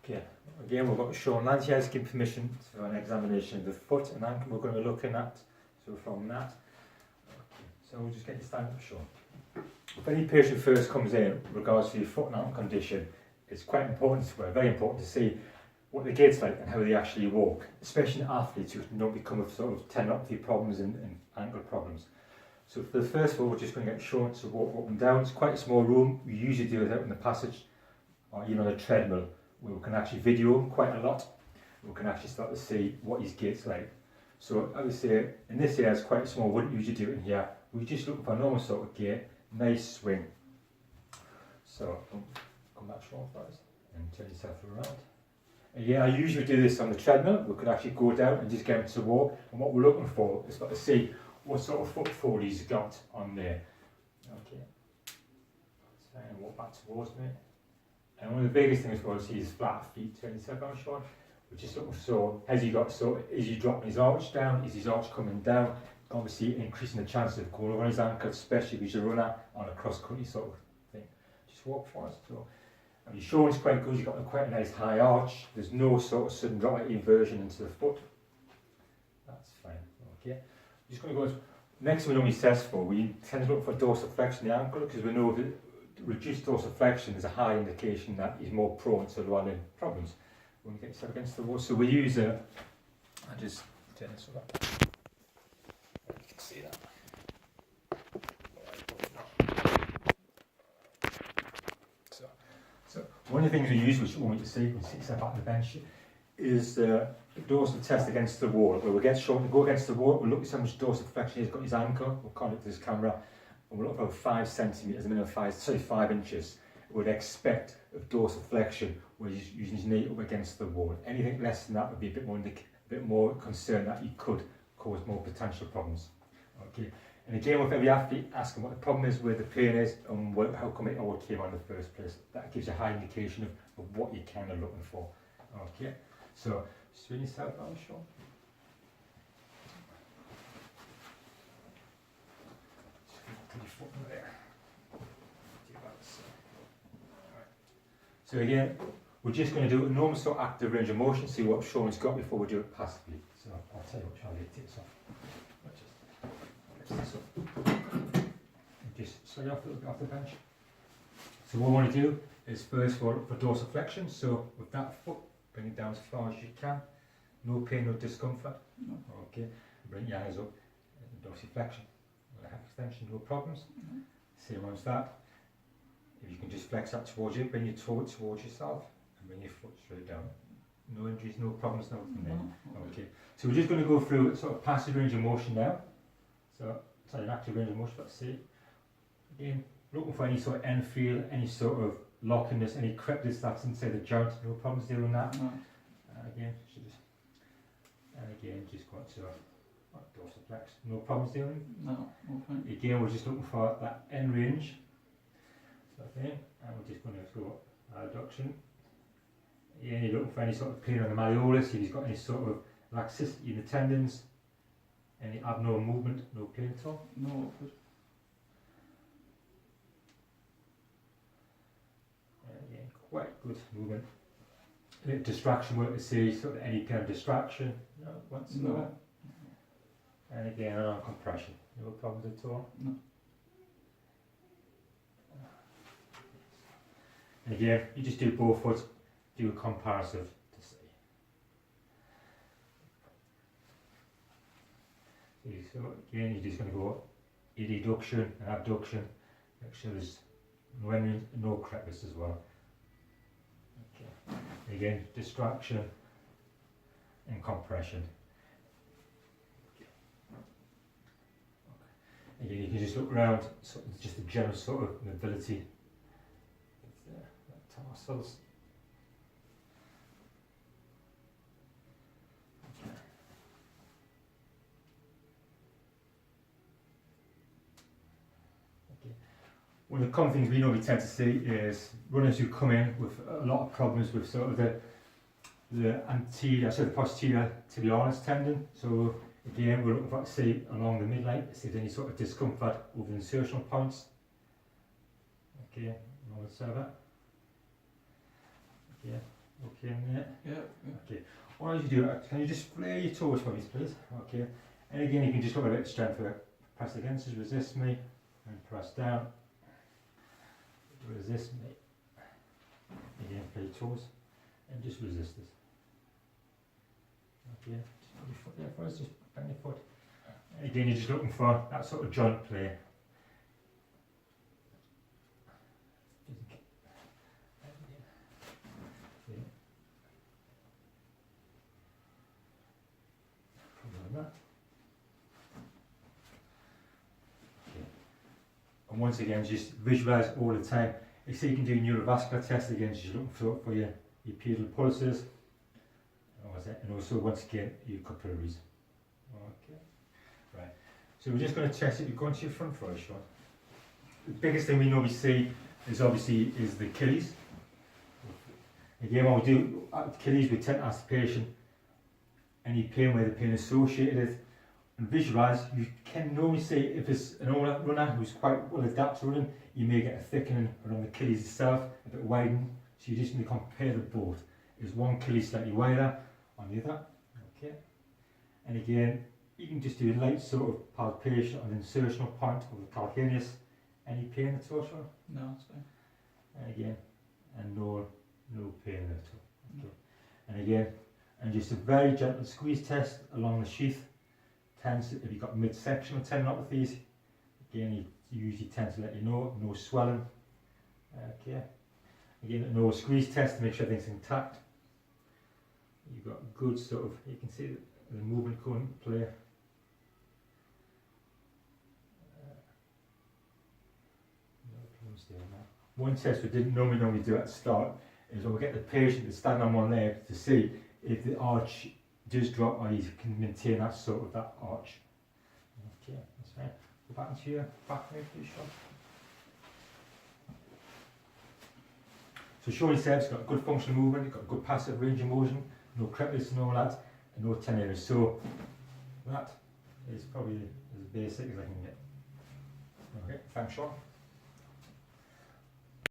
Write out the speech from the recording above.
Okay, again we've got Sean Lanciers giving permission for an examination of the foot and ankle we're going to be looking at. So from that, okay, so we'll just get you stand up, Sean. If any patient first comes in with regards to your foot and ankle condition, it's quite important, very important to see what the gait's like and how they actually walk, especially in athletes who don't become with sort of tendinopathy problems and ankle problems. So for the first of all, we're just going to get Sean to walk up and down. It's quite a small room. We usually do it out in the passage or even on a treadmill, where we can actually video him quite a lot. We can actually start to see what his gait's like. So I would say in this area it's quite small, wouldn't usually do it in here. We just look for a normal sort of gait, nice swing. So come back Sean first and turn yourself around. Yeah, I usually do this on the treadmill. We could actually go down and just get him to walk. And what we're looking for is to see what sort of footfall he's got on there. Okay. So walk back towards me. And one of the biggest things for us is flat feet. Turn yourself around, Sean. We're just looking for, has he dropping his arch down? Is his arch coming down? Obviously increasing the chances of going over his ankle, especially if he's a runner on a cross-country sort of thing. Just walk for us. So, and your shoulder's quite good, you've got quite a nice high arch. There's no sort of sudden drop inversion into the foot. That's fine. Okay. Just going to go next we normally test for, we tend to look for dorsiflexion in the ankle because we know that reduced dorsiflexion is a high indication that he's more prone to running problems. When you get yourself against the wall. So we use I just turn this over. You can see that. So one of the things we use, which you want me to see, when you sit yourself back on the bench, is the dorsal test against the wall. Where we get Sean to go against the wall, we'll look at how much dorsiflexion he's got his ankle, we'll contact this camera, and we'll look for 5 centimetres, a minimum 5 inches. We'd expect of dorsiflexion where he's using his knee up against the wall. Anything less than that would be a bit more concerned that he could cause more potential problems. Okay. And again, with every athlete, ask them what the problem is, where the pain is, and how come it all came on in the first place. That gives you a high indication of what you're kind of looking for. Okay. So, swing yourself around, Sean. Put your foot in there. So again, we're just going to do a normal sort of active range of motion, see what Sean's got before we do it passively. So I'll tell you what, Charlie, take this off. Lift this up. Just slide off the bench. So what we want to do is first for dorsiflexion. So with that foot, bring it down as far as you can. No pain, no discomfort. No. Okay. Bring your hands up. Dorsiflexion. Extension, no problems. Same as that. If you can just flex that towards you, bring your toe towards yourself, and bring your foot straight down. No injuries, no problems, nothing there. Okay. So we're just going to go through a sort of passive range of motion now. So it's an active range of motion, let's see. Again, looking for any sort of end feel, any sort of lockingness, any crepitus that's inside the joint, no problems doing that. No. Again, just go to dorsiflex, no problems doing. No, okay. Again, we're just looking for that end range. And we're just going to go adduction. Again, you're looking for any sort of pain on the malleolus, if he's got any sort of laxity in the tendons, any abnormal movement, no pain at all. No, good. Again, quite good movement. A bit of distraction work to see, sort of any kind of distraction, no, whatsoever. No. And again, on compression, no problems at all. No. And again, you just do both foot, do a comparative to see. So again, you're just going to go adduction and abduction, make sure there's no crepitus as well. Okay. Again, distraction and compression. Okay. Again, you can just look around, just a general sort of mobility. Tarsals. Okay. One of the common things we know we tend to see is runners who come in with a lot of problems with sort of the anterior, so the posterior tibialis tendon. So again, we're looking for to see along the midline, to see if there's any sort of discomfort over the insertional points. Okay, normal server. Yeah, Okay, in there. Yeah. Okay. What as you do, can you just flare your toes for me, please? Okay. And again, you can just look a bit of strength here. Press against us, resist me, and press down. Resist me. Again, flare your toes, and just resist us. Okay. Just put your foot there first, just bend your foot. And again, you're just looking for that sort of joint play. And once again, just visualize all the time. You see, you can do neurovascular tests again, just looking for your pedal pulses. And also, once again, your capillaries. Okay, right. So we're just going to test it. We're going to your front first, Sean. The biggest thing we normally see is obviously the Achilles. Again, what we do at Achilles, we tend to ask the patient any pain where the pain is associated, and visualise. You can normally see if it's an older runner who's quite well adapted to running, you may get a thickening around the Achilles itself, a bit widened. So you just need to compare the both. Is one Achilles slightly wider on the other? Okay. And again, you can just do a light sort of palpation on the insertional point of the calcaneus. Any pain at all, Sean? No, it's fine. And again, and no pain there at all. Okay. And again, and just a very gentle squeeze test along the sheath. If you've got mid-sectional tendinopathies, again, you usually tend to let you know, no swelling. Okay. Again, no squeeze test to make sure everything's intact. You've got good sort of, you can see the movement going into play. One test we didn't normally do at the start is when we get the patient to stand on one leg to see if the arch does drop or you can maintain that sort of that arch. Okay, that's fine. Go back into your back leg, please, Sean. So Sean said it's got good functional movement, it's got good passive range of motion, no crepitus and all that, and no tenderness. So that is probably as basic as I can get. Okay, thanks, Sean.